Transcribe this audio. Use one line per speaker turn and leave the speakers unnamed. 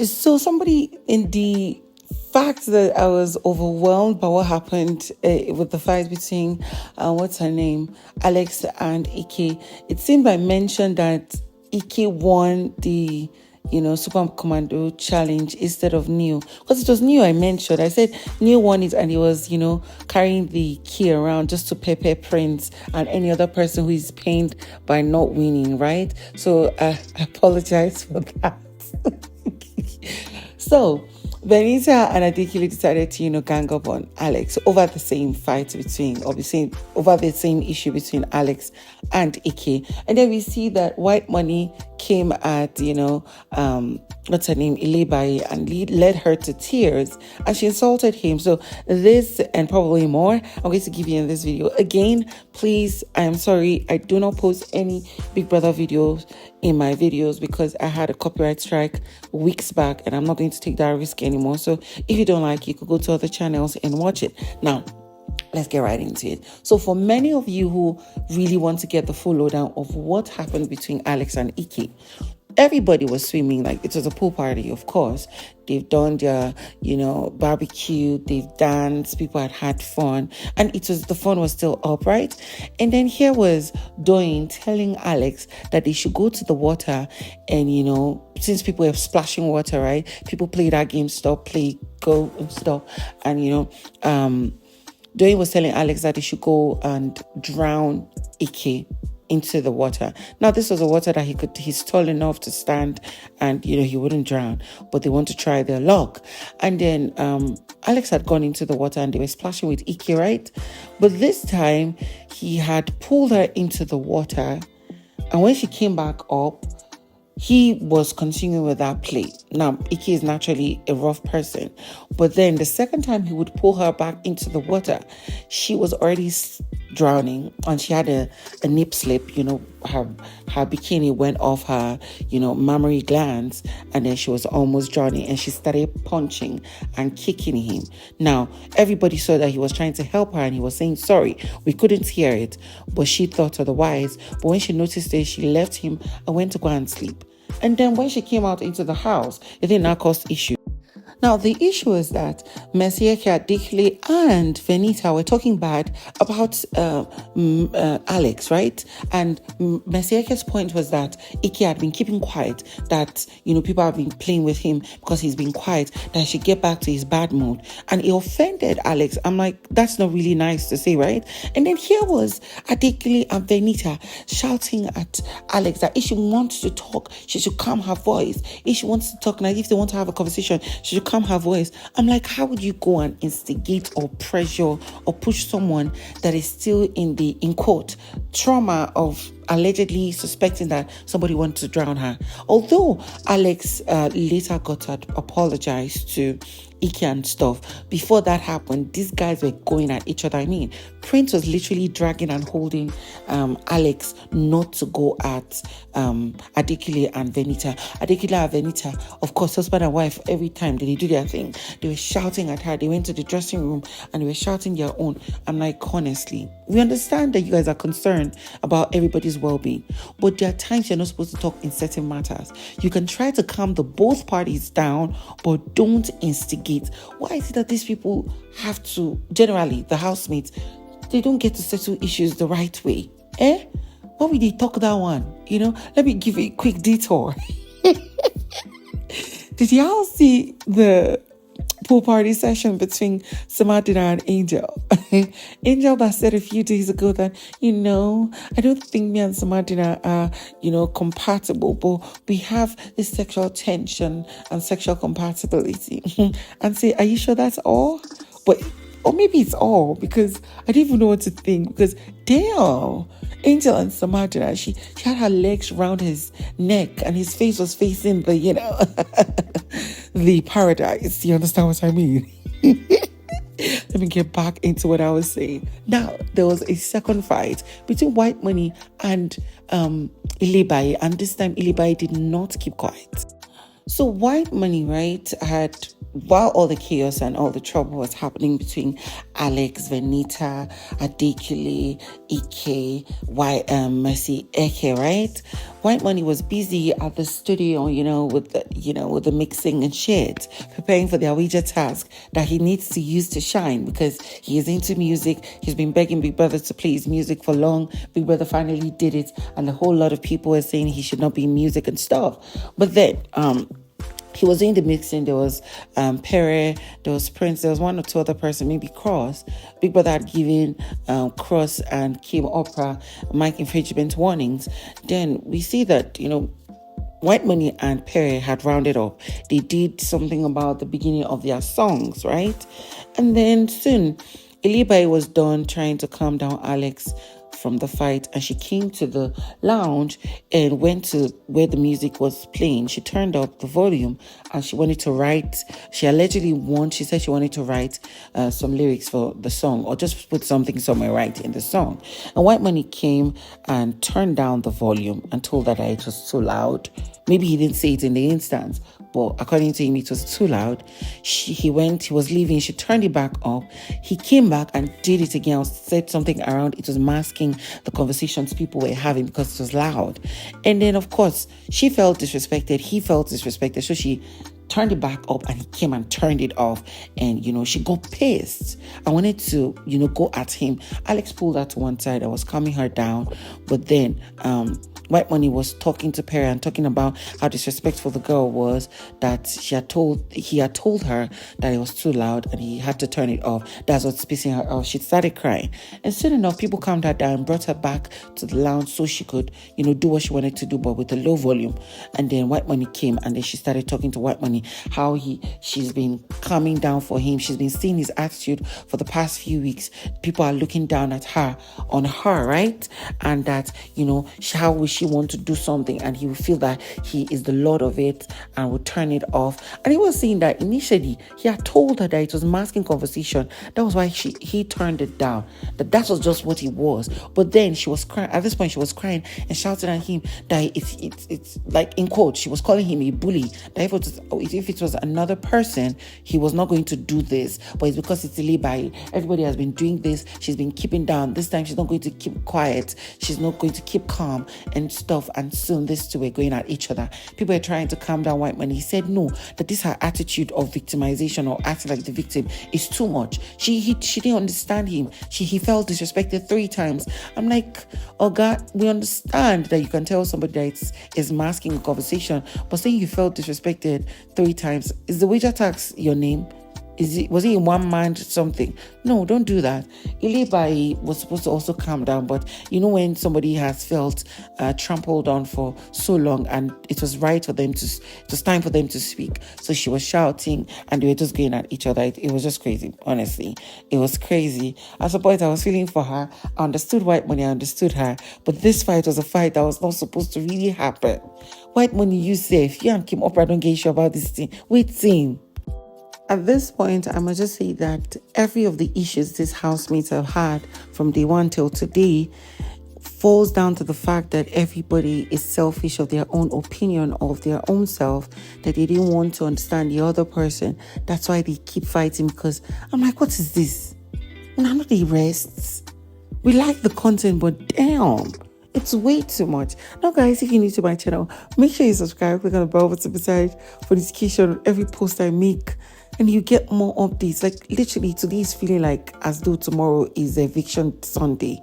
So somebody in the fact that I was overwhelmed by what happened with the fight between what's her name, Alex and Ike. It seemed I mentioned that Ike won the Super Commando challenge instead of Neo, because it was Neo I mentioned. I said Neo won it and he was carrying the key around just to pepper Prince and any other person who is pained by not winning, right? So I apologize for that. So Venita and Adekunle decided to, gang up on Alex over the same fight over the same issue between Alex and Ike. And then we see that Whitemoney came at, what's her name, Ilebaye, and led her to tears, and she insulted him. So this and probably more, I'm going to give you in this video. Again, please, I am sorry, I do not post any Big Brother videos in my videos because I had a copyright strike weeks back, and I'm not going to take that risk anymore. So if you don't like it, you could go to other channels and watch it. Now, let's get right into it. So for many of you who really want to get the full lowdown of what happened between Alex and Ike, everybody was swimming like it was a pool party, of course. They've done their, barbecue, they've danced, people had fun, and the fun was still up, right? And then here was Doyin telling Alex that they should go to the water and, since people are splashing water, right? People play that game, stop, play, go, and stop. And, Doyin was telling Alex that they should go and drown Ike into the water. Now, this was a water that he's tall enough to stand and, he wouldn't drown, but they want to try their luck. And then Alex had gone into the water and they were splashing with Ike, right? But this time he had pulled her into the water, and when she came back up, he was continuing with that play. Now, Ike is naturally a rough person, but then the second time he would pull her back into the water, she was already drowning, and she had a nip slip. Her bikini went off her, mammary glands, and then she was almost drowning, and she started punching and kicking him. Now, everybody saw that he was trying to help her, and he was saying sorry. We couldn't hear it, but she thought otherwise. But when she noticed it, she left him and went to go and sleep. And then when she came out into the house, it did not cause issue. Now, the issue is that Adekunle and Venita were talking bad about Alex, right? And Messiah's point was that Ike had been keeping quiet, that, people have been playing with him because he's been quiet, that he should get back to his bad mood. And it offended Alex. I'm like, that's not really nice to say, right? And then here was Adekunle and Venita shouting at Alex that if she wants to talk, she should calm her voice. If she wants to talk, now if they want to have a conversation, she should calm her voice. I'm like, how would you go and instigate or pressure or push someone that is still in quote, trauma of allegedly suspecting that somebody wanted to drown her? Although Alex later got to apologize to Ike and stuff, before that happened, these guys were going at each other. I mean, Prince was literally dragging and holding Alex not to go at Adekunle and Venita. Adekunle and Venita, of course, husband and wife, every time they do their thing, they were shouting at her. They went to the dressing room and they were shouting their own. I'm like, honestly, we understand that you guys are concerned about everybody's well-being, but there are times you're not supposed to talk in certain matters. You can try to calm both parties down, but don't instigate. Why is it that these people have to, generally, the housemates, they don't get to settle issues the right way? Why would they talk that one? Let me give you a quick detour. Did y'all see the pool party session between Samadina and Angel? Angel that said a few days ago that, I don't think me and Samadina are, compatible, but we have this sexual tension and sexual compatibility. And say, are you sure that's all? Or maybe it's all, because I don't even know what to think, because damn, Angel and Samadina, she had her legs around his neck and his face was facing the, the paradise. You understand what I mean? Let me get back into what I was saying. Now, there was a second fight between Whitemoney and Ilebaye, and this time Ilebaye did not keep quiet. So Whitemoney, right, had while all the chaos and all the trouble was happening between Alex, Venita, Adekunle, Ike, Mercy, Eke, right? Whitemoney was busy at the studio, with the mixing and shit, preparing for the Ouija task that he needs to use to shine because he is into music. He's been begging Big Brother to play his music for long. Big Brother finally did it, and a whole lot of people were saying he should not be in music and stuff. But then, he was doing the mixing. There was Pere, there was Prince, there was one or two other person, maybe Cross. Big Brother had given Cross and Kim Oprah mic infringement warnings. Then we see that, Whitemoney and Pere had rounded up. They did something about the beginning of their songs, right? And then soon, Ilebaye was done trying to calm down Alex from the fight, and she came to the lounge and went to where the music was playing. She turned up the volume and she wanted to write. She said she wanted to write some lyrics for the song, or just put something somewhere right in the song. And Whitemoney came and turned down the volume and told her that it was too loud. Maybe he didn't say it in the instance, but according to him, it was too loud. He was leaving. She turned it back up. He came back and did it again, said something around. It was masking the conversations people were having because it was loud. And then, of course, she felt disrespected. He felt disrespected. So she turned it back up and he came and turned it off. And, she got pissed. I wanted to, go at him. Alex pulled her to one side. I was calming her down. But then, Whitemoney was talking to Pere and talking about how disrespectful the girl was, that he had told her that it was too loud and he had to turn it off. That's what's pissing her off. She started crying. And soon enough, people calmed her down and brought her back to the lounge so she could, do what she wanted to do, but with a low volume. And then Whitemoney came and then she started talking to Whitemoney how she's been calming down for him. She's been seeing his attitude for the past few weeks. People are looking down at her, right? And that, how will she want to do something, and he will feel that he is the lord of it and will turn it off. And he was saying that initially he had told her that it was masking conversation. That was why he turned it down. That was just what it was. But then she was crying. At this point, she was crying and shouting at him that it's like, in quotes, she was calling him a bully. That if it was another person, he was not going to do this. But it's because it's Ilebaye. Everybody has been doing this. She's been keeping down. This time she's not going to keep quiet. She's not going to keep calm and stuff. And soon these two were going at each other. People were trying to calm down Whitemoney. He said no, that this her attitude of victimization or acting like the victim is too much. She didn't understand him. He felt disrespected 3 times. I'm like, oh God, we understand that you can tell somebody that it's masking a conversation, but saying you felt disrespected 3 times, is the wager tax your name? Was it in one mind something? No, don't do that. Ilebaye was supposed to also calm down, but when somebody has felt trampled on for so long, and it was right for them it was time for them to speak. So she was shouting and they were just going at each other. It was just crazy, honestly. It was crazy. At some point I was feeling for her. I understood Whitemoney, I understood her, but this fight was a fight that was not supposed to really happen. Whitemoney, you safe. You and Kim Oprah don't get sure about this thing. Wait, team. At this point, I must just say that every of the issues these housemates have had from day one till today falls down to the fact that everybody is selfish of their own opinion of their own self, that they didn't want to understand the other person. That's why they keep fighting, because I'm like, what is this? None of the rests. We like the content, but damn, it's way too much. Now, guys, if you're new to my channel, make sure you subscribe, click on the bell button beside for notification on every post I make. And you get more updates. Like, literally, today is feeling like as though tomorrow is eviction Sunday.